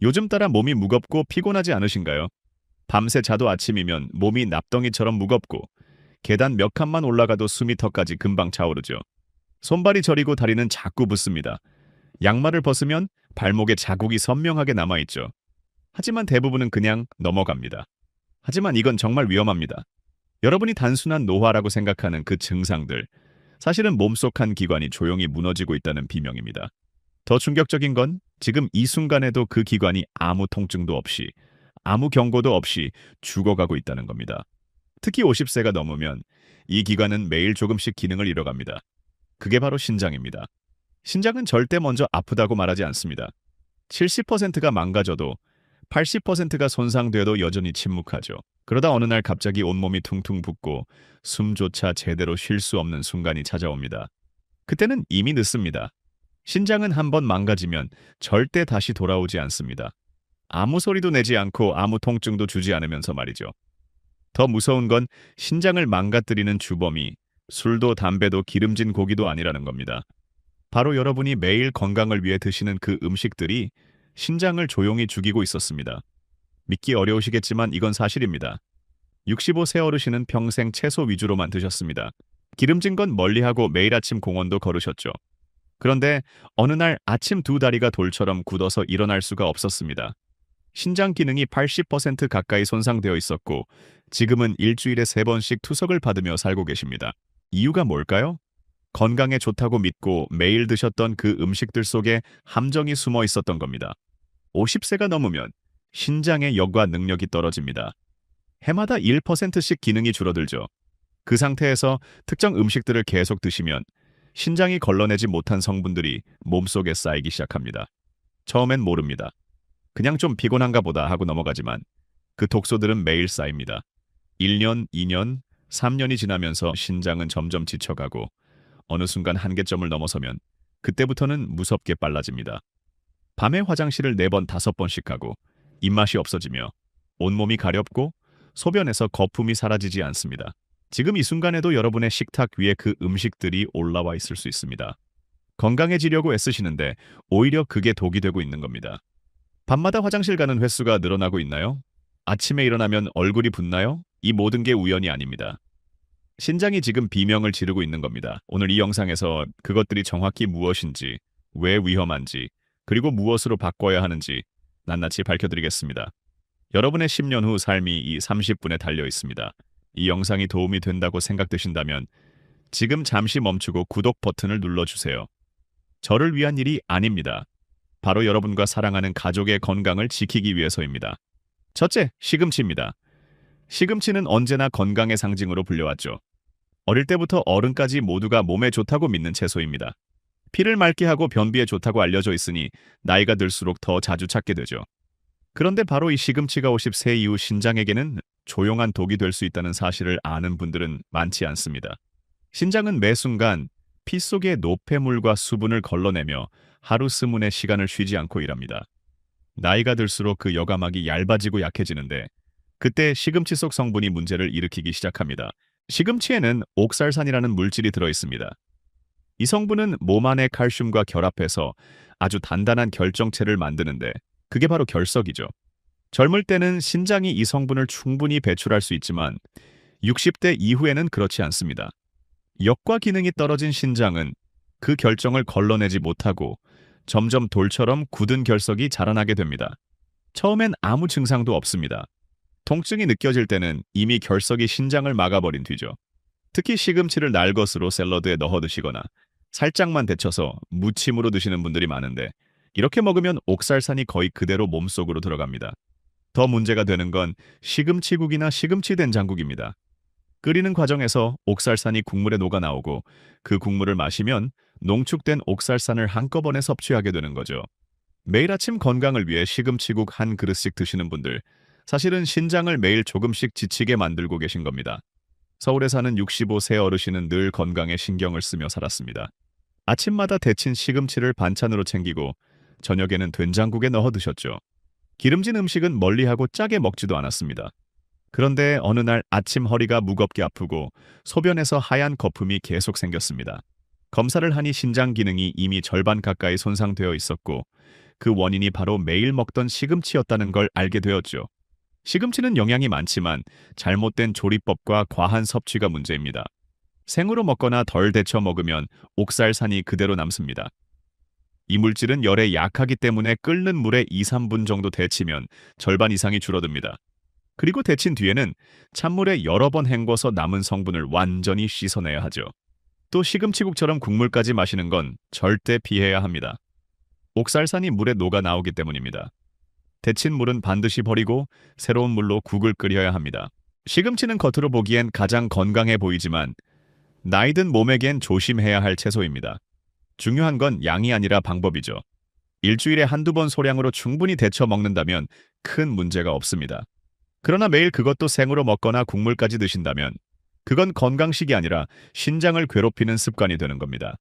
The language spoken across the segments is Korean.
요즘 따라 몸이 무겁고 피곤하지 않으신가요? 밤새 자도 아침이면 몸이 납덩이처럼 무겁고 계단 몇 칸만 올라가도 숨이 턱까지 금방 차오르죠. 손발이 저리고 다리는 자꾸 붓습니다. 양말을 벗으면 발목에 자국이 선명하게 남아있죠. 하지만 대부분은 그냥 넘어갑니다. 하지만 이건 정말 위험합니다. 여러분이 단순한 노화라고 생각하는 그 증상들, 사실은 몸속 한 기관이 조용히 무너지고 있다는 비명입니다. 더 충격적인 건 지금 이 순간에도 그 기관이 아무 통증도 없이, 아무 경고도 없이 죽어가고 있다는 겁니다. 특히 50세가 넘으면 이 기관은 매일 조금씩 기능을 잃어갑니다. 그게 바로 신장입니다. 신장은 절대 먼저 아프다고 말하지 않습니다. 70%가 망가져도 80%가 손상돼도 여전히 침묵하죠. 그러다 어느 날 갑자기 온몸이 퉁퉁 붓고 숨조차 제대로 쉴 수 없는 순간이 찾아옵니다. 그때는 이미 늦습니다. 신장은 한번 망가지면 절대 다시 돌아오지 않습니다. 아무 소리도 내지 않고 아무 통증도 주지 않으면서 말이죠. 더 무서운 건 신장을 망가뜨리는 주범이 술도 담배도 기름진 고기도 아니라는 겁니다. 바로 여러분이 매일 건강을 위해 드시는 그 음식들이 신장을 조용히 죽이고 있었습니다. 믿기 어려우시겠지만 이건 사실입니다. 65세 어르신은 평생 채소 위주로만 드셨습니다. 기름진 건 멀리하고 매일 아침 공원도 걸으셨죠. 그런데 어느 날 아침 두 다리가 돌처럼 굳어서 일어날 수가 없었습니다. 신장 기능이 80% 가까이 손상되어 있었고 지금은 일주일에 3번씩 투석을 받으며 살고 계십니다. 이유가 뭘까요? 건강에 좋다고 믿고 매일 드셨던 그 음식들 속에 함정이 숨어 있었던 겁니다. 50세가 넘으면 신장의 역과 능력이 떨어집니다. 해마다 1%씩 기능이 줄어들죠. 그 상태에서 특정 음식들을 계속 드시면 신장이 걸러내지 못한 성분들이 몸속에 쌓이기 시작합니다. 처음엔 모릅니다. 그냥 좀 피곤한가 보다 하고 넘어가지만 그 독소들은 매일 쌓입니다. 1년, 2년, 3년이 지나면서 신장은 점점 지쳐가고 어느 순간 한계점을 넘어서면 그때부터는 무섭게 빨라집니다. 밤에 화장실을 4번, 5번씩 가고 입맛이 없어지며 온몸이 가렵고 소변에서 거품이 사라지지 않습니다. 지금 이 순간에도 여러분의 식탁 위에 그 음식들이 올라와 있을 수 있습니다. 건강해지려고 애쓰시는데 오히려 그게 독이 되고 있는 겁니다. 밤마다 화장실 가는 횟수가 늘어나고 있나요? 아침에 일어나면 얼굴이 붓나요? 이 모든 게 우연이 아닙니다. 신장이 지금 비명을 지르고 있는 겁니다. 오늘 이 영상에서 그것들이 정확히 무엇인지, 왜 위험한지, 그리고 무엇으로 바꿔야 하는지 낱낱이 밝혀드리겠습니다. 여러분의 10년 후 삶이 이 30분에 달려 있습니다. 이 영상이 도움이 된다고 생각되신다면 지금 잠시 멈추고 구독 버튼을 눌러주세요. 저를 위한 일이 아닙니다. 바로 여러분과 사랑하는 가족의 건강을 지키기 위해서입니다. 첫째, 시금치입니다. 시금치는 언제나 건강의 상징으로 불려왔죠. 어릴 때부터 어른까지 모두가 몸에 좋다고 믿는 채소입니다. 피를 맑게 하고 변비에 좋다고 알려져 있으니 나이가 들수록 더 자주 찾게 되죠. 그런데 바로 이 시금치가 50세 이후 신장에게는 조용한 독이 될 수 있다는 사실을 아는 분들은 많지 않습니다. 신장은 매 순간 피 속의 노폐물과 수분을 걸러내며 하루 스문의 시간을 쉬지 않고 일합니다. 나이가 들수록 그 여과막이 얇아지고 약해지는데 그때 시금치 속 성분이 문제를 일으키기 시작합니다. 시금치에는 옥살산이라는 물질이 들어있습니다. 이 성분은 몸 안의 칼슘과 결합해서 아주 단단한 결정체를 만드는데 그게 바로 결석이죠. 젊을 때는 신장이 이 성분을 충분히 배출할 수 있지만 60대 이후에는 그렇지 않습니다. 역과 기능이 떨어진 신장은 그 결정을 걸러내지 못하고 점점 돌처럼 굳은 결석이 자라나게 됩니다. 처음엔 아무 증상도 없습니다. 통증이 느껴질 때는 이미 결석이 신장을 막아버린 뒤죠. 특히 시금치를 날것으로 샐러드에 넣어 드시거나 살짝만 데쳐서 무침으로 드시는 분들이 많은데 이렇게 먹으면 옥살산이 거의 그대로 몸속으로 들어갑니다. 더 문제가 되는 건 시금치국이나 시금치 된장국입니다. 끓이는 과정에서 옥살산이 국물에 녹아 나오고 그 국물을 마시면 농축된 옥살산을 한꺼번에 섭취하게 되는 거죠. 매일 아침 건강을 위해 시금치국 한 그릇씩 드시는 분들, 사실은 신장을 매일 조금씩 지치게 만들고 계신 겁니다. 서울에 사는 65세 어르신은 늘 건강에 신경을 쓰며 살았습니다. 아침마다 데친 시금치를 반찬으로 챙기고 저녁에는 된장국에 넣어 드셨죠. 기름진 음식은 멀리하고 짜게 먹지도 않았습니다. 그런데 어느 날 아침 허리가 무겁게 아프고 소변에서 하얀 거품이 계속 생겼습니다. 검사를 하니 신장 기능이 이미 절반 가까이 손상되어 있었고 그 원인이 바로 매일 먹던 시금치였다는 걸 알게 되었죠. 시금치는 영양이 많지만 잘못된 조리법과 과한 섭취가 문제입니다. 생으로 먹거나 덜 데쳐 먹으면 옥살산이 그대로 남습니다. 이 물질은 열에 약하기 때문에 끓는 물에 2, 3분 정도 데치면 절반 이상이 줄어듭니다. 그리고 데친 뒤에는 찬물에 여러 번 헹궈서 남은 성분을 완전히 씻어내야 하죠. 또 시금치국처럼 국물까지 마시는 건 절대 피해야 합니다. 옥살산이 물에 녹아 나오기 때문입니다. 데친 물은 반드시 버리고 새로운 물로 국을 끓여야 합니다. 시금치는 겉으로 보기엔 가장 건강해 보이지만 나이든 몸에겐 조심해야 할 채소입니다. 중요한 건 양이 아니라 방법이죠. 일주일에 한두 번 소량으로 충분히 데쳐 먹는다면 큰 문제가 없습니다. 그러나 매일 그것도 생으로 먹거나 국물까지 드신다면 그건 건강식이 아니라 신장을 괴롭히는 습관이 되는 겁니다.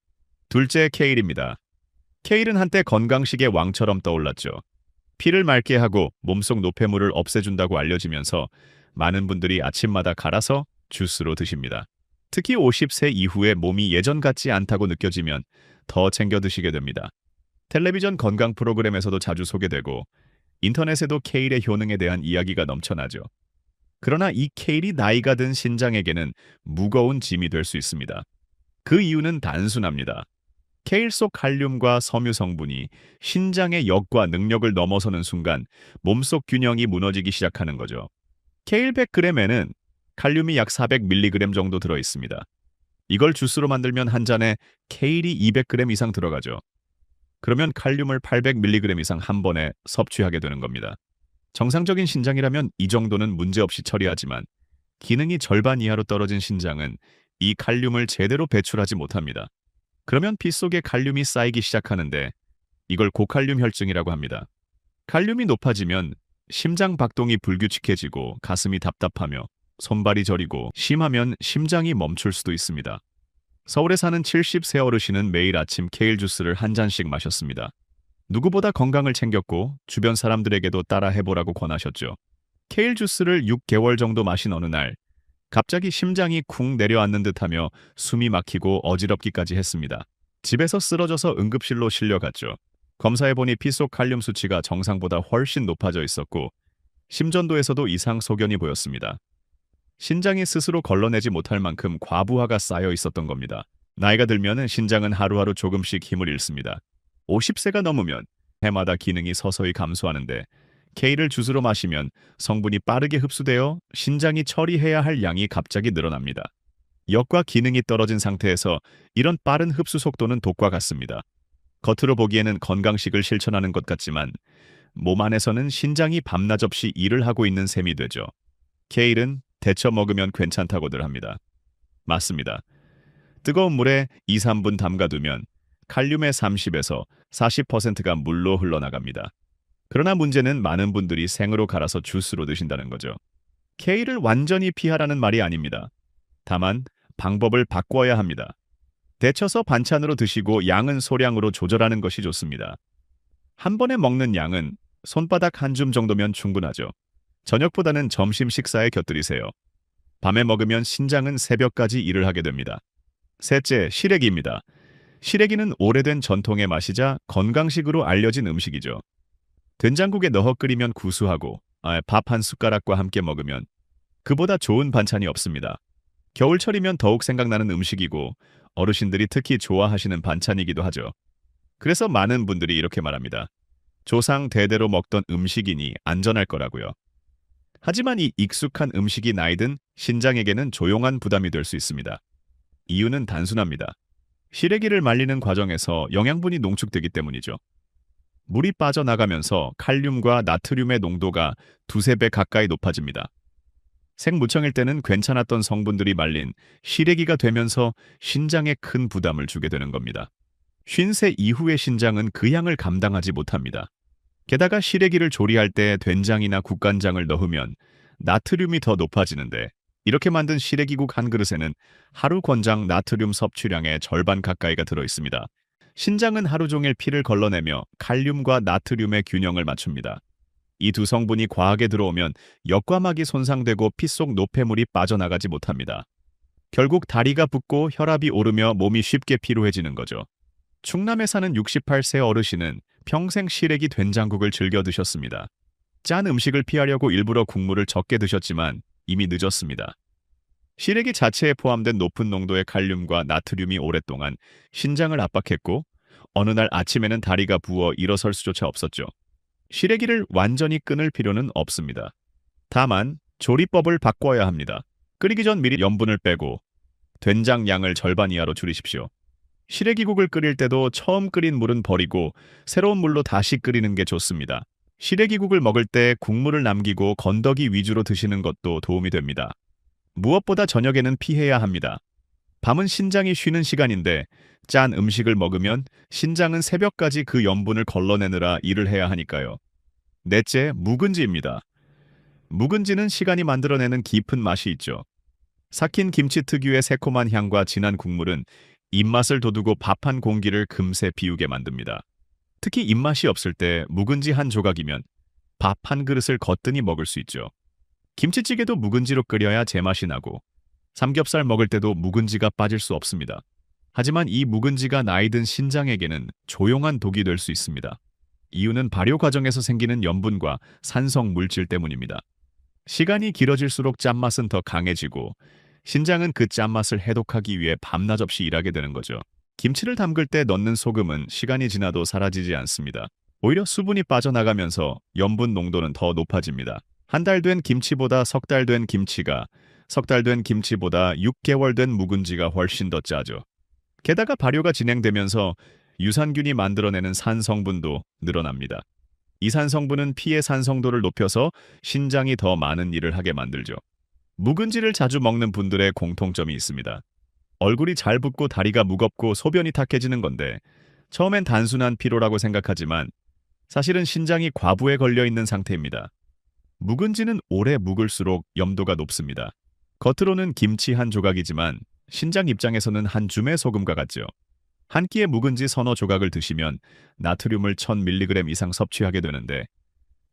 둘째, 케일입니다. 케일은 한때 건강식의 왕처럼 떠올랐죠. 피를 맑게 하고 몸속 노폐물을 없애준다고 알려지면서 많은 분들이 아침마다 갈아서 주스로 드십니다. 특히 50세 이후에 몸이 예전 같지 않다고 느껴지면 더 챙겨 드시게 됩니다. 텔레비전 건강 프로그램에서도 자주 소개되고 인터넷에도 케일의 효능에 대한 이야기가 넘쳐나죠. 그러나 이 케일이 나이가 든 신장에게는 무거운 짐이 될 수 있습니다. 그 이유는 단순합니다. 케일 속 칼륨과 섬유 성분이 신장의 역과 능력을 넘어서는 순간 몸속 균형이 무너지기 시작하는 거죠. 케일 100g에는 칼륨이 약 400mg 정도 들어 있습니다. 이걸 주스로 만들면 한 잔에 케일이 200g 이상 들어가죠. 그러면 칼륨을 800mg 이상 한 번에 섭취하게 되는 겁니다. 정상적인 신장이라면 이 정도는 문제없이 처리하지만 기능이 절반 이하로 떨어진 신장은 이 칼륨을 제대로 배출하지 못합니다. 그러면 피 속에 칼륨이 쌓이기 시작하는데 이걸 고칼륨 혈증이라고 합니다. 칼륨이 높아지면 심장 박동이 불규칙해지고 가슴이 답답하며 손발이 저리고 심하면 심장이 멈출 수도 있습니다. 서울에 사는 70세 어르신은 매일 아침 케일 주스를 한 잔씩 마셨습니다. 누구보다 건강을 챙겼고 주변 사람들에게도 따라 해보라고 권하셨죠. 케일 주스를 6개월 정도 마신 어느 날 갑자기 심장이 쿵 내려앉는 듯하며 숨이 막히고 어지럽기까지 했습니다. 집에서 쓰러져서 응급실로 실려갔죠. 검사해보니 피 속 칼륨 수치가 정상보다 훨씬 높아져 있었고 심전도에서도 이상 소견이 보였습니다. 신장이 스스로 걸러내지 못할 만큼 과부하가 쌓여 있었던 겁니다. 나이가 들면 신장은 하루하루 조금씩 힘을 잃습니다. 50세가 넘으면 해마다 기능이 서서히 감소하는데 케일을 주스로 마시면 성분이 빠르게 흡수되어 신장이 처리해야 할 양이 갑자기 늘어납니다. 역과 기능이 떨어진 상태에서 이런 빠른 흡수 속도는 독과 같습니다. 겉으로 보기에는 건강식을 실천하는 것 같지만 몸 안에서는 신장이 밤낮 없이 일을 하고 있는 셈이 되죠. 케일은 데쳐 먹으면 괜찮다고들 합니다. 맞습니다. 뜨거운 물에 2, 3분 담가두면 칼륨의 30에서 40%가 물로 흘러나갑니다. 그러나 문제는 많은 분들이 생으로 갈아서 주스로 드신다는 거죠. 케일을 완전히 피하라는 말이 아닙니다. 다만 방법을 바꿔야 합니다. 데쳐서 반찬으로 드시고 양은 소량으로 조절하는 것이 좋습니다. 한 번에 먹는 양은 손바닥 한 줌 정도면 충분하죠. 저녁보다는 점심 식사에 곁들이세요. 밤에 먹으면 신장은 새벽까지 일을 하게 됩니다. 셋째, 시래기입니다. 시래기는 오래된 전통의 맛이자 건강식으로 알려진 음식이죠. 된장국에 넣어 끓이면 구수하고 밥 한 숟가락과 함께 먹으면 그보다 좋은 반찬이 없습니다. 겨울철이면 더욱 생각나는 음식이고 어르신들이 특히 좋아하시는 반찬이기도 하죠. 그래서 많은 분들이 이렇게 말합니다. 조상 대대로 먹던 음식이니 안전할 거라고요. 하지만 이 익숙한 음식이 나이든 신장에게는 조용한 부담이 될 수 있습니다. 이유는 단순합니다. 시래기를 말리는 과정에서 영양분이 농축되기 때문이죠. 물이 빠져나가면서 칼륨과 나트륨의 농도가 두세 배 가까이 높아집니다. 생무청일 때는 괜찮았던 성분들이 말린 시래기가 되면서 신장에 큰 부담을 주게 되는 겁니다. 50세 이후의 신장은 그 양을 감당하지 못합니다. 게다가 시래기를 조리할 때 된장이나 국간장을 넣으면 나트륨이 더 높아지는데 이렇게 만든 시래기국 한 그릇에는 하루 권장 나트륨 섭취량의 절반 가까이가 들어 있습니다. 신장은 하루 종일 피를 걸러내며 칼륨과 나트륨의 균형을 맞춥니다. 이 두 성분이 과하게 들어오면 역과막이 손상되고 피 속 노폐물이 빠져나가지 못합니다. 결국 다리가 붓고 혈압이 오르며 몸이 쉽게 피로해지는 거죠. 충남에 사는 68세 어르신은 평생 시래기 된장국을 즐겨 드셨습니다. 짠 음식을 피하려고 일부러 국물을 적게 드셨지만 이미 늦었습니다. 시래기 자체에 포함된 높은 농도의 칼륨과 나트륨이 오랫동안 신장을 압박했고 어느 날 아침에는 다리가 부어 일어설 수조차 없었죠. 시래기를 완전히 끊을 필요는 없습니다. 다만 조리법을 바꿔야 합니다. 끓이기 전 미리 염분을 빼고 된장 양을 절반 이하로 줄이십시오. 시래기국을 끓일 때도 처음 끓인 물은 버리고 새로운 물로 다시 끓이는 게 좋습니다. 시래기국을 먹을 때 국물을 남기고 건더기 위주로 드시는 것도 도움이 됩니다. 무엇보다 저녁에는 피해야 합니다. 밤은 신장이 쉬는 시간인데 짠 음식을 먹으면 신장은 새벽까지 그 염분을 걸러내느라 일을 해야 하니까요. 넷째, 묵은지입니다. 묵은지는 시간이 만들어내는 깊은 맛이 있죠. 삭힌 김치 특유의 새콤한 향과 진한 국물은 입맛을 돋우고 밥 한 공기를 금세 비우게 만듭니다. 특히 입맛이 없을 때 묵은지 한 조각이면 밥 한 그릇을 거뜬히 먹을 수 있죠. 김치찌개도 묵은지로 끓여야 제맛이 나고 삼겹살 먹을 때도 묵은지가 빠질 수 없습니다. 하지만 이 묵은지가 나이 든 신장에게는 조용한 독이 될 수 있습니다. 이유는 발효 과정에서 생기는 염분과 산성 물질 때문입니다. 시간이 길어질수록 짠맛은 더 강해지고 신장은 그 짠맛을 해독하기 위해 밤낮 없이 일하게 되는 거죠. 김치를 담글 때 넣는 소금은 시간이 지나도 사라지지 않습니다. 오히려 수분이 빠져나가면서 염분 농도는 더 높아집니다. 한 달 된 김치보다 석 달 된 김치가, 석 달 된 김치보다 6개월 된 묵은지가 훨씬 더 짜죠. 게다가 발효가 진행되면서 유산균이 만들어내는 산 성분도 늘어납니다. 이 산 성분은 피의 산성도를 높여서 신장이 더 많은 일을 하게 만들죠. 묵은지를 자주 먹는 분들의 공통점이 있습니다. 얼굴이 잘 붓고 다리가 무겁고 소변이 탁해지는 건데 처음엔 단순한 피로라고 생각하지만 사실은 신장이 과부에 걸려 있는 상태입니다. 묵은지는 오래 묵을수록 염도가 높습니다. 겉으로는 김치 한 조각이지만 신장 입장에서는 한 줌의 소금과 같죠. 한 끼에 묵은지 서너 조각을 드시면 나트륨을 1000mg 이상 섭취하게 되는데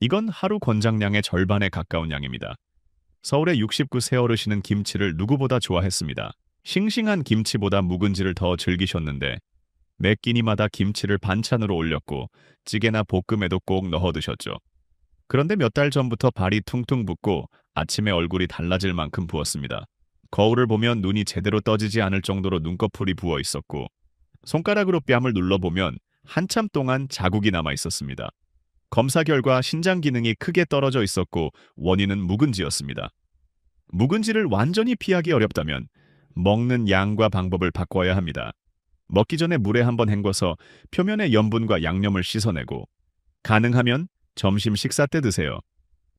이건 하루 권장량의 절반에 가까운 양입니다. 서울의 69세 어르신은 김치를 누구보다 좋아했습니다. 싱싱한 김치보다 묵은지를 더 즐기셨는데 매 끼니마다 김치를 반찬으로 올렸고 찌개나 볶음에도 꼭 넣어 드셨죠. 그런데 몇 달 전부터 발이 퉁퉁 붓고 아침에 얼굴이 달라질 만큼 부었습니다. 거울을 보면 눈이 제대로 떠지지 않을 정도로 눈꺼풀이 부어 있었고 손가락으로 뺨을 눌러보면 한참 동안 자국이 남아 있었습니다. 검사 결과 신장 기능이 크게 떨어져 있었고 원인은 묵은지였습니다. 묵은지를 완전히 피하기 어렵다면 먹는 양과 방법을 바꿔야 합니다. 먹기 전에 물에 한번 헹궈서 표면의 염분과 양념을 씻어내고 가능하면 점심 식사 때 드세요.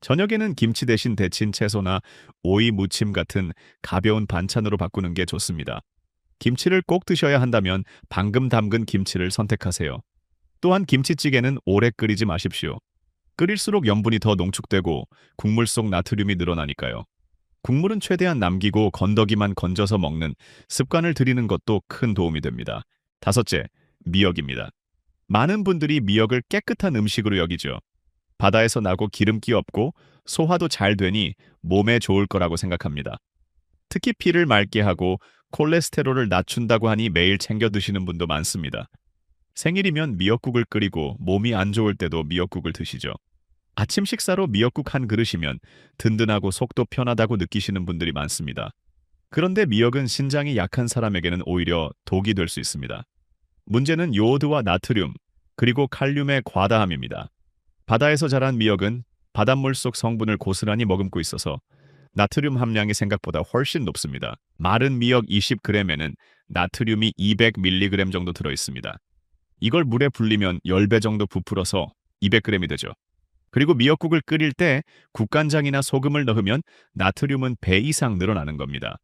저녁에는 김치 대신 데친 채소나 오이 무침 같은 가벼운 반찬으로 바꾸는 게 좋습니다. 김치를 꼭 드셔야 한다면 방금 담근 김치를 선택하세요. 또한 김치찌개는 오래 끓이지 마십시오. 끓일수록 염분이 더 농축되고 국물 속 나트륨이 늘어나니까요. 국물은 최대한 남기고 건더기만 건져서 먹는 습관을 들이는 것도 큰 도움이 됩니다. 다섯째, 미역입니다. 많은 분들이 미역을 깨끗한 음식으로 여기죠. 바다에서 나고 기름기 없고 소화도 잘 되니 몸에 좋을 거라고 생각합니다. 특히 피를 맑게 하고 콜레스테롤을 낮춘다고 하니 매일 챙겨 드시는 분도 많습니다. 생일이면 미역국을 끓이고 몸이 안 좋을 때도 미역국을 드시죠. 아침 식사로 미역국 한 그릇이면 든든하고 속도 편하다고 느끼시는 분들이 많습니다. 그런데 미역은 신장이 약한 사람에게는 오히려 독이 될 수 있습니다. 문제는 요오드와 나트륨, 그리고 칼륨의 과다함입니다. 바다에서 자란 미역은 바닷물 속 성분을 고스란히 머금고 있어서 나트륨 함량이 생각보다 훨씬 높습니다. 마른 미역 20g에는 나트륨이 200mg 정도 들어 있습니다. 이걸 물에 불리면 10배 정도 부풀어서 200g이 되죠. 그리고 미역국을 끓일 때 국간장이나 소금을 넣으면 나트륨은 배 이상 늘어나는 겁니다.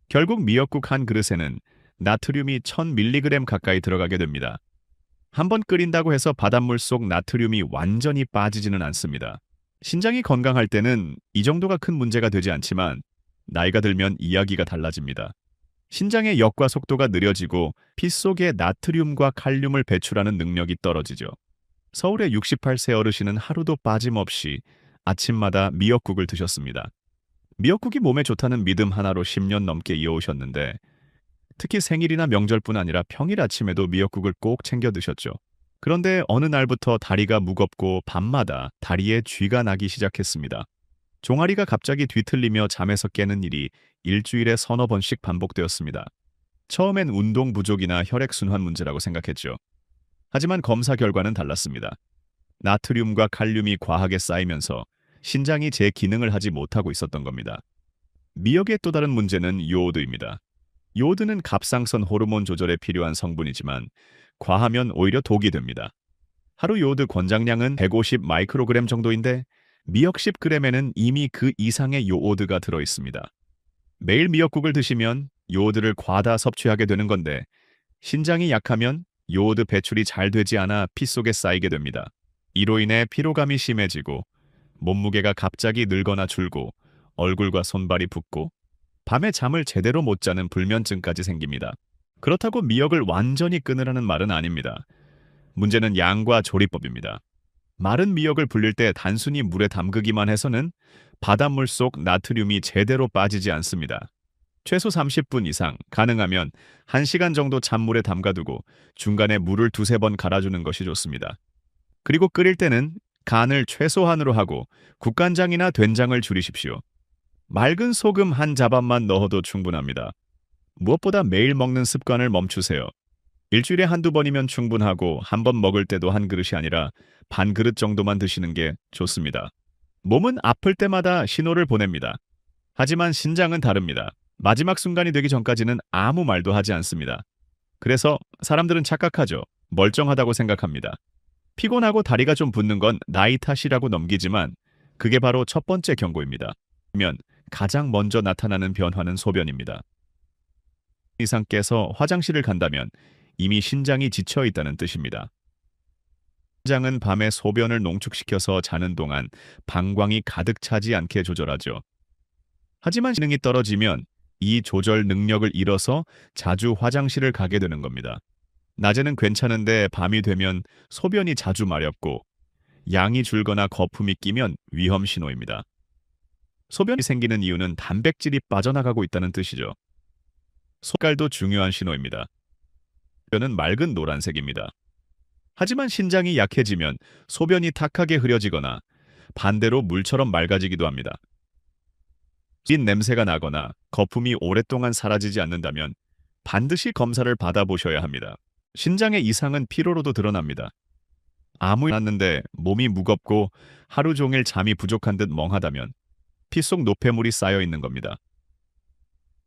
결국 미역국 한 그릇에는 나트륨이 1000mg 가까이 들어가게 됩니다. 한번 끓인다고 해서 바닷물 속 나트륨이 완전히 빠지지는 않습니다. 신장이 건강할 때는 이 정도가 큰 문제가 되지 않지만 나이가 들면 이야기가 달라집니다. 신장의 역과 속도가 느려지고 피 속에 나트륨과 칼륨을 배출하는 능력이 떨어지죠. 서울의 68세 어르신은 하루도 빠짐없이 아침마다 미역국을 드셨습니다. 미역국이 몸에 좋다는 믿음 하나로 10년 넘게 이어오셨는데 특히 생일이나 명절뿐 아니라 평일 아침에도 미역국을 꼭 챙겨 드셨죠. 그런데 어느 날부터 다리가 무겁고 밤마다 다리에 쥐가 나기 시작했습니다. 종아리가 갑자기 뒤틀리며 잠에서 깨는 일이 일주일에 서너 번씩 반복되었습니다. 처음엔 운동 부족이나 혈액순환 문제라고 생각했죠. 하지만 검사 결과는 달랐습니다. 나트륨과 칼륨이 과하게 쌓이면서 신장이 제 기능을 하지 못하고 있었던 겁니다. 미역의 또 다른 문제는 요오드입니다. 요오드는 갑상선 호르몬 조절에 필요한 성분이지만 과하면 오히려 독이 됩니다. 하루 요오드 권장량은 150 마이크로그램 정도인데 미역 10g에는 이미 그 이상의 요오드가 들어 있습니다. 매일 미역국을 드시면 요오드를 과다 섭취하게 되는 건데 신장이 약하면 요오드 배출이 잘 되지 않아 피 속에 쌓이게 됩니다. 이로 인해 피로감이 심해지고 몸무게가 갑자기 늘거나 줄고 얼굴과 손발이 붓고 밤에 잠을 제대로 못 자는 불면증까지 생깁니다. 그렇다고 미역을 완전히 끊으라는 말은 아닙니다. 문제는 양과 조리법입니다. 마른 미역을 불릴 때 단순히 물에 담그기만 해서는 바닷물 속 나트륨이 제대로 빠지지 않습니다. 최소 30분 이상, 가능하면 1시간 정도 찬물에 담가두고 중간에 물을 두세 번 갈아주는 것이 좋습니다. 그리고 끓일 때는 간을 최소한으로 하고 국간장이나 된장을 줄이십시오. 맑은 소금 한 자반만 넣어도 충분합니다. 무엇보다 매일 먹는 습관을 멈추세요. 일주일에 한두 번이면 충분하고 한 번 먹을 때도 한 그릇이 아니라 반 그릇 정도만 드시는 게 좋습니다. 몸은 아플 때마다 신호를 보냅니다. 하지만 신장은 다릅니다. 마지막 순간이 되기 전까지는 아무 말도 하지 않습니다. 그래서 사람들은 착각하죠. 멀쩡하다고 생각합니다. 피곤하고 다리가 좀 붓는 건 나이 탓이라고 넘기지만 그게 바로 첫 번째 경고입니다. 면 가장 먼저 나타나는 변화는 소변입니다. 이상 깨서 화장실을 간다면 이미 신장이 지쳐 있다는 뜻입니다. 신장은 밤에 소변을 농축시켜서 자는 동안 방광이 가득 차지 않게 조절하죠. 하지만 기능이 떨어지면 이 조절 능력을 잃어서 자주 화장실을 가게 되는 겁니다. 낮에는 괜찮은데 밤이 되면 소변이 자주 마렵고 양이 줄거나 거품이 끼면 위험 신호입니다. 소변이 생기는 이유는 단백질이 빠져나가고 있다는 뜻이죠. 색깔도 중요한 신호입니다. 소변은 맑은 노란색입니다. 하지만 신장이 약해지면 소변이 탁하게 흐려지거나 반대로 물처럼 맑아지기도 합니다. 진 냄새가 나거나 거품이 오랫동안 사라지지 않는다면 반드시 검사를 받아보셔야 합니다. 신장의 이상은 피로로도 드러납니다. 아무 일 않는데 몸이 무겁고 하루 종일 잠이 부족한 듯 멍하다면 피 속 노폐물이 쌓여 있는 겁니다.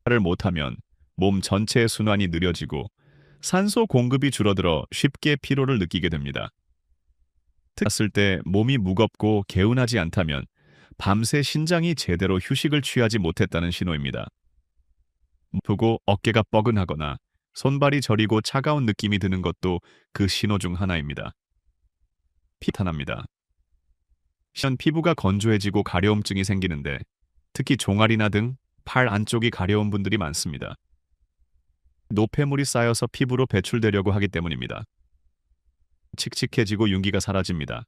를 못하면 몸 전체의 순환이 느려지고 산소 공급이 줄어들어 쉽게 피로를 느끼게 됩니다. 특히 때 몸이 무겁고 개운하지 않다면 밤새 신장이 제대로 휴식을 취하지 못했다는 신호입니다. 아프고 어깨가 뻐근하거나 손발이 저리고 차가운 느낌이 드는 것도 그 신호 중 하나입니다. 나타납니다. 피부가 건조해지고 가려움증이 생기는데 특히 종아리나 등 팔 안쪽이 가려운 분들이 많습니다. 노폐물이 쌓여서 피부로 배출되려고 하기 때문입니다. 칙칙해지고 윤기가 사라집니다.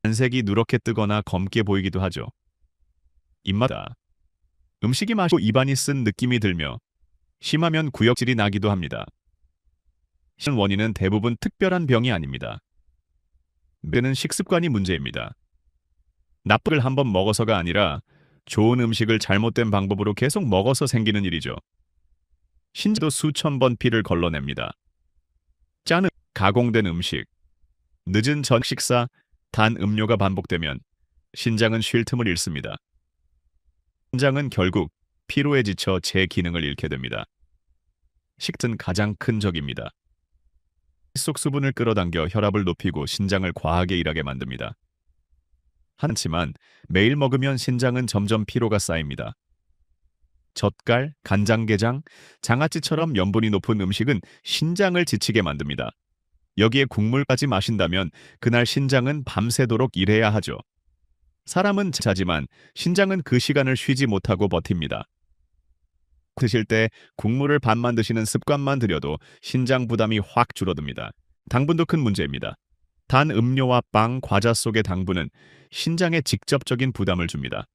안색이 누렇게 뜨거나 검게 보이기도 하죠. 입맛다. 음식이 맛있고 입안이 쓴 느낌이 들며 심하면 구역질이 나기도 합니다. 원인은 대부분 특별한 병이 아닙니다. 문제는 식습관이 문제입니다. 나쁜 걸 한번 먹어서가 아니라 좋은 음식을 잘못된 방법으로 계속 먹어서 생기는 일이죠. 신장도 수천 번 피를 걸러냅니다. 짠 가공된 음식, 늦은 전 식사, 단 음료가 반복되면 신장은 쉴 틈을 잃습니다. 신장은 결국 피로에 지쳐 제 기능을 잃게 됩니다. 식은 가장 큰 적입니다. 속 수분을 끌어당겨 혈압을 높이고 신장을 과하게 일하게 만듭니다. 하지만 매일 먹으면 신장은 점점 피로가 쌓입니다. 젓갈, 간장게장, 장아찌처럼 염분이 높은 음식은 신장을 지치게 만듭니다. 여기에 국물까지 마신다면 그날 신장은 밤새도록 일해야 하죠. 사람은 자지만 신장은 그 시간을 쉬지 못하고 버팁니다. 드실 때 국물을 반만 드시는 습관만 들여도 신장 부담이 확 줄어듭니다. 당분도 큰 문제입니다. 단 음료와 빵, 과자 속의 당분은 신장에 직접적인 부담을 줍니다.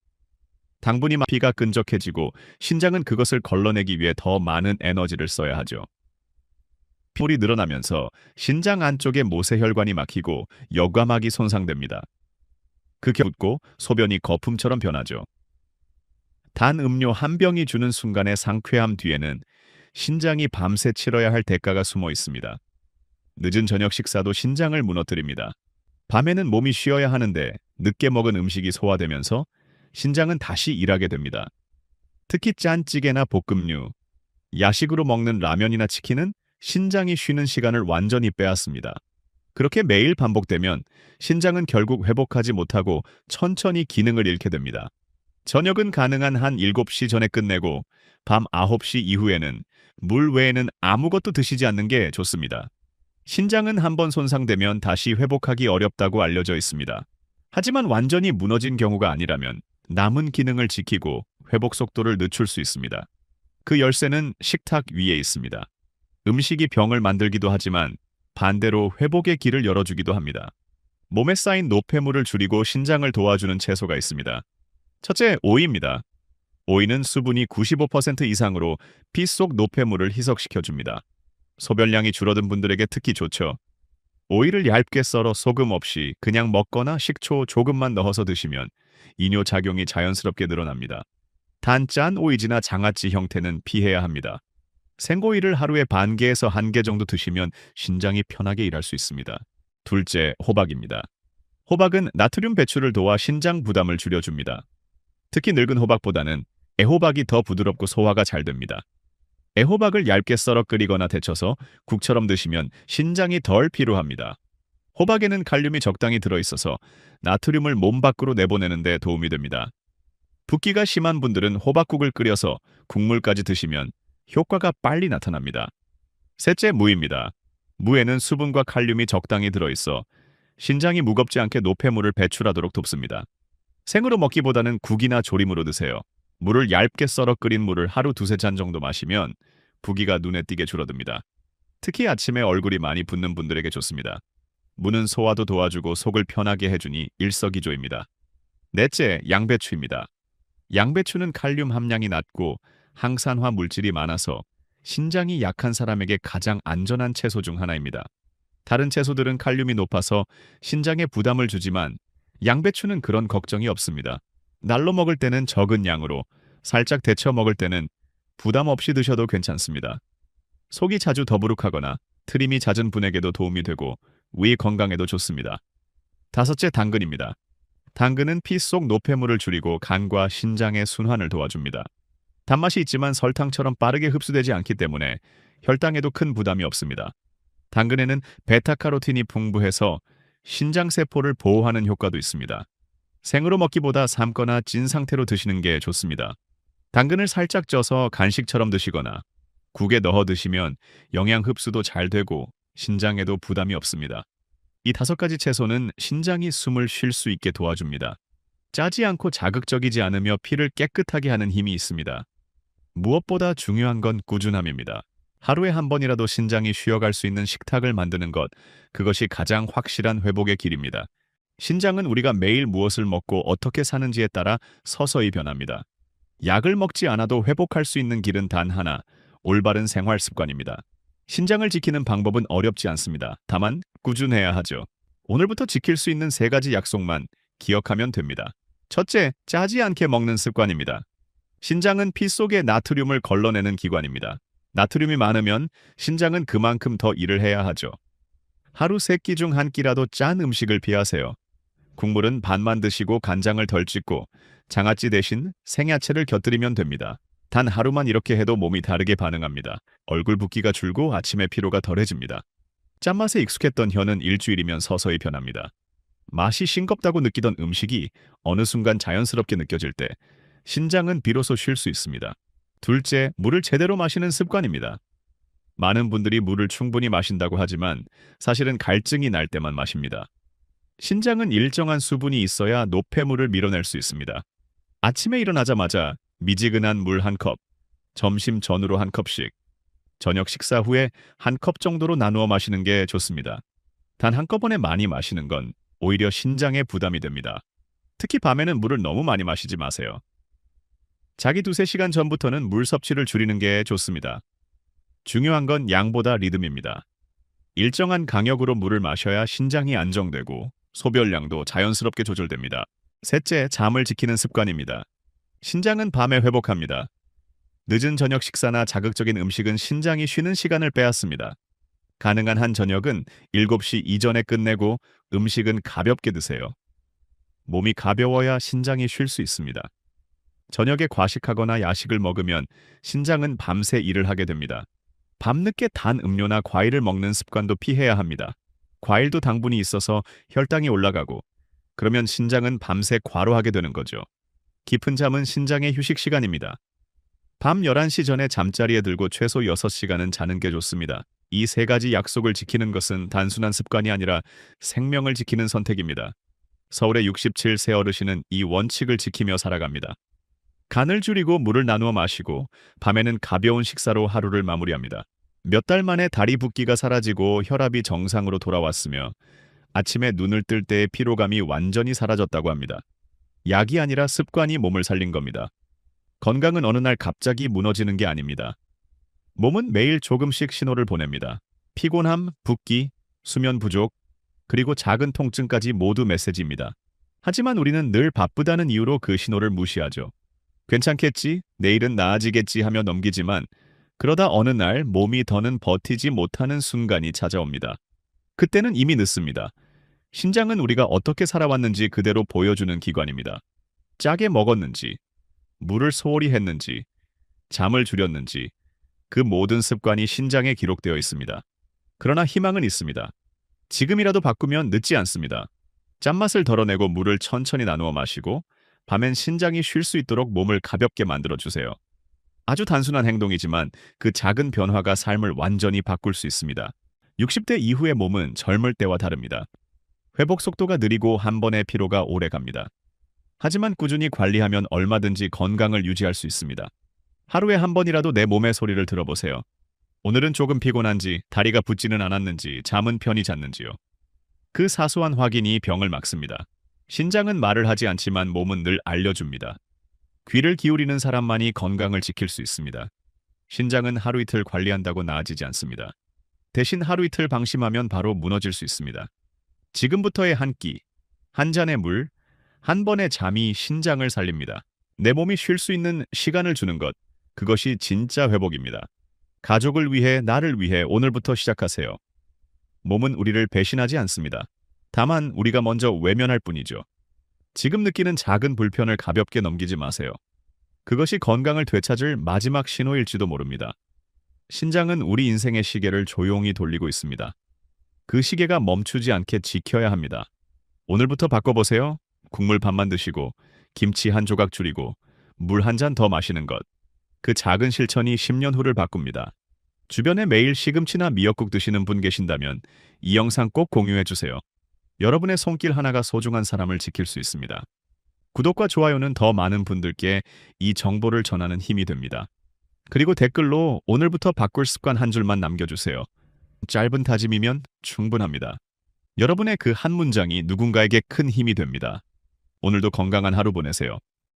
당분이 피가 끈적해지고 신장은 그것을 걸러내기 위해 더 많은 에너지를 써야 하죠. 피골이 늘어나면서 신장 안쪽의 모세혈관이 막히고 여과막이 손상됩니다. 그 겨웃고 소변이 거품처럼 변하죠. 단 음료 한 병이 주는 순간의 상쾌함 뒤에는 신장이 밤새 치러야 할 대가가 숨어 있습니다. 늦은 저녁 식사도 신장을 무너뜨립니다. 밤에는 몸이 쉬어야 하는데 늦게 먹은 음식이 소화되면서 신장은 다시 일하게 됩니다. 특히 짠찌개나 볶음류, 야식으로 먹는 라면이나 치킨은 신장이 쉬는 시간을 완전히 빼앗습니다. 그렇게 매일 반복되면 신장은 결국 회복하지 못하고 천천히 기능을 잃게 됩니다. 저녁은 가능한 한 7시 전에 끝내고 밤 9시 이후에는 물 외에는 아무것도 드시지 않는 게 좋습니다. 신장은 한번 손상되면 다시 회복하기 어렵다고 알려져 있습니다. 하지만 완전히 무너진 경우가 아니라면 남은 기능을 지키고 회복 속도를 늦출 수 있습니다. 그 열쇠는 식탁 위에 있습니다. 음식이 병을 만들기도 하지만 반대로 회복의 길을 열어주기도 합니다. 몸에 쌓인 노폐물을 줄이고 신장을 도와주는 채소가 있습니다. 첫째, 오이입니다. 오이는 수분이 95% 이상으로 피 속 노폐물을 희석시켜줍니다. 소변량이 줄어든 분들에게 특히 좋죠. 오이를 얇게 썰어 소금 없이 그냥 먹거나 식초 조금만 넣어서 드시면 이뇨 작용이 자연스럽게 늘어납니다. 단 짠 오이지나 장아찌 형태는 피해야 합니다. 생오이를 하루에 반 개에서 1개 정도 드시면 신장이 편하게 일할 수 있습니다. 둘째, 호박입니다. 호박은 나트륨 배출을 도와 신장 부담을 줄여줍니다. 특히 늙은 호박보다는 애호박이 더 부드럽고 소화가 잘 됩니다. 애호박을 얇게 썰어 끓이거나 데쳐서 국처럼 드시면 신장이 덜 피로합니다. 호박에는 칼륨이 적당히 들어있어서 나트륨을 몸 밖으로 내보내는 데 도움이 됩니다. 붓기가 심한 분들은 호박국을 끓여서 국물까지 드시면 효과가 빨리 나타납니다. 셋째, 무입니다. 무에는 수분과 칼륨이 적당히 들어있어 신장이 무겁지 않게 노폐물을 배출하도록 돕습니다. 생으로 먹기보다는 국이나 조림으로 드세요. 물을 얇게 썰어 끓인 물을 하루 2~3잔 정도 마시면 부기가 눈에 띄게 줄어듭니다. 특히 아침에 얼굴이 많이 붓는 분들에게 좋습니다. 무는 소화도 도와주고 속을 편하게 해주니 일석이조입니다. 넷째, 양배추입니다. 양배추는 칼륨 함량이 낮고 항산화 물질이 많아서 신장이 약한 사람에게 가장 안전한 채소 중 하나입니다. 다른 채소들은 칼륨이 높아서 신장에 부담을 주지만 양배추는 그런 걱정이 없습니다. 날로 먹을 때는 적은 양으로, 살짝 데쳐 먹을 때는 부담 없이 드셔도 괜찮습니다. 속이 자주 더부룩하거나 트림이 잦은 분에게도 도움이 되고 위 건강에도 좋습니다. 다섯째, 당근입니다. 당근은 피 속 노폐물을 줄이고 간과 신장의 순환을 도와줍니다. 단맛이 있지만 설탕처럼 빠르게 흡수되지 않기 때문에 혈당에도 큰 부담이 없습니다. 당근에는 베타카로틴이 풍부해서 신장세포를 보호하는 효과도 있습니다. 생으로 먹기보다 삶거나 찐 상태로 드시는 게 좋습니다. 당근을 살짝 쪄서 간식처럼 드시거나 국에 넣어 드시면 영양 흡수도 잘 되고 신장에도 부담이 없습니다. 이 5가지 채소는 신장이 숨을 쉴 수 있게 도와줍니다. 짜지 않고 자극적이지 않으며 피를 깨끗하게 하는 힘이 있습니다. 무엇보다 중요한 건 꾸준함입니다. 하루에 한 번이라도 신장이 쉬어갈 수 있는 식탁을 만드는 것, 그것이 가장 확실한 회복의 길입니다. 신장은 우리가 매일 무엇을 먹고 어떻게 사는지에 따라 서서히 변합니다. 약을 먹지 않아도 회복할 수 있는 길은 단 하나, 올바른 생활 습관입니다. 신장을 지키는 방법은 어렵지 않습니다. 다만 꾸준해야 하죠. 오늘부터 지킬 수 있는 3가지 약속만 기억하면 됩니다. 첫째, 짜지 않게 먹는 습관입니다. 신장은 피 속의 나트륨을 걸러내는 기관입니다. 나트륨이 많으면 신장은 그만큼 더 일을 해야 하죠. 하루 3끼 중 1끼라도 짠 음식을 피하세요. 국물은 반만 드시고 간장을 덜 찍고 장아찌 대신 생야채를 곁들이면 됩니다. 단 하루만 이렇게 해도 몸이 다르게 반응합니다. 얼굴 붓기가 줄고 아침에 피로가 덜해집니다. 짠맛에 익숙했던 혀는 일주일이면 서서히 변합니다. 맛이 싱겁다고 느끼던 음식이 어느 순간 자연스럽게 느껴질 때 신장은 비로소 쉴 수 있습니다. 둘째, 물을 제대로 마시는 습관입니다. 많은 분들이 물을 충분히 마신다고 하지만 사실은 갈증이 날 때만 마십니다. 신장은 일정한 수분이 있어야 노폐물을 밀어낼 수 있습니다. 아침에 일어나자마자 미지근한 물 1컵, 점심 전후로 1컵씩, 저녁 식사 후에 1컵 정도로 나누어 마시는 게 좋습니다. 단 한꺼번에 많이 마시는 건 오히려 신장에 부담이 됩니다. 특히 밤에는 물을 너무 많이 마시지 마세요. 자기 2~3시간 전부터는 물 섭취를 줄이는 게 좋습니다. 중요한 건 양보다 리듬입니다. 일정한 간격으로 물을 마셔야 신장이 안정되고 소변량도 자연스럽게 조절됩니다. 셋째, 잠을 지키는 습관입니다. 신장은 밤에 회복합니다. 늦은 저녁 식사나 자극적인 음식은 신장이 쉬는 시간을 빼앗습니다. 가능한 한 저녁은 7시 이전에 끝내고 음식은 가볍게 드세요. 몸이 가벼워야 신장이 쉴 수 있습니다. 저녁에 과식하거나 야식을 먹으면 신장은 밤새 일을 하게 됩니다. 밤늦게 단 음료나 과일을 먹는 습관도 피해야 합니다. 과일도 당분이 있어서 혈당이 올라가고 그러면 신장은 밤새 과로하게 되는 거죠. 깊은 잠은 신장의 휴식 시간입니다. 밤 11시 전에 잠자리에 들고 최소 6시간은 자는 게 좋습니다. 이 세 가지 약속을 지키는 것은 단순한 습관이 아니라 생명을 지키는 선택입니다. 서울의 67세 어르신은 이 원칙을 지키며 살아갑니다. 간을 줄이고 물을 나누어 마시고 밤에는 가벼운 식사로 하루를 마무리합니다. 몇 달 만에 다리 붓기가 사라지고 혈압이 정상으로 돌아왔으며 아침에 눈을 뜰 때의 피로감이 완전히 사라졌다고 합니다. 약이 아니라 습관이 몸을 살린 겁니다. 건강은 어느 날 갑자기 무너지는 게 아닙니다. 몸은 매일 조금씩 신호를 보냅니다. 피곤함, 붓기, 수면 부족, 그리고 작은 통증까지 모두 메시지입니다. 하지만 우리는 늘 바쁘다는 이유로 그 신호를 무시하죠. 괜찮겠지, 내일은 나아지겠지 하며 넘기지만 그러다 어느 날 몸이 더는 버티지 못하는 순간이 찾아옵니다. 그때는 이미 늦습니다. 신장은 우리가 어떻게 살아왔는지 그대로 보여주는 기관입니다. 짜게 먹었는지, 물을 소홀히 했는지, 잠을 줄였는지 그 모든 습관이 신장에 기록되어 있습니다. 그러나 희망은 있습니다. 지금이라도 바꾸면 늦지 않습니다. 짠맛을 덜어내고 물을 천천히 나누어 마시고 밤엔 신장이 쉴 수 있도록 몸을 가볍게 만들어주세요. 아주 단순한 행동이지만 그 작은 변화가 삶을 완전히 바꿀 수 있습니다. 60대 이후의 몸은 젊을 때와 다릅니다. 회복 속도가 느리고 한 번의 피로가 오래 갑니다. 하지만 꾸준히 관리하면 얼마든지 건강을 유지할 수 있습니다. 하루에 한 번이라도 내 몸의 소리를 들어보세요. 오늘은 조금 피곤한지, 다리가 붓지는 않았는지, 잠은 편히 잤는지요. 그 사소한 확인이 병을 막습니다. 신장은 말을 하지 않지만 몸은 늘 알려줍니다. 귀를 기울이는 사람만이 건강을 지킬 수 있습니다. 신장은 하루 이틀 관리한다고 나아지지 않습니다. 대신 하루 이틀 방심하면 바로 무너질 수 있습니다. 지금부터의 한 끼, 한 잔의 물, 한 번의 잠이 신장을 살립니다. 내 몸이 쉴 수 있는 시간을 주는 것, 그것이 진짜 회복입니다. 가족을 위해, 나를 위해 오늘부터 시작하세요. 몸은 우리를 배신하지 않습니다. 다만 우리가 먼저 외면할 뿐이죠. 지금 느끼는 작은 불편을 가볍게 넘기지 마세요. 그것이 건강을 되찾을 마지막 신호일지도 모릅니다. 신장은 우리 인생의 시계를 조용히 돌리고 있습니다. 그 시계가 멈추지 않게 지켜야 합니다. 오늘부터 바꿔보세요. 국물 반만 드시고, 김치 한 조각 줄이고, 물 한 잔 더 마시는 것. 그 작은 실천이 10년 후를 바꿉니다. 주변에 매일 시금치나 미역국 드시는 분 계신다면 이 영상 꼭 공유해주세요. 여러분의 손길 하나가 소중한 사람을 지킬 수 있습니다. 구독과 좋아요는 더 많은 분들께 이 정보를 전하는 힘이 됩니다. 그리고 댓글로 오늘부터 바꿀 습관 한 줄만 남겨주세요. 짧은 다짐이면 충분합니다. 여러분의 그 한 문장이 누군가에게 큰 힘이 됩니다. 오늘도 건강한 하루 보내세요.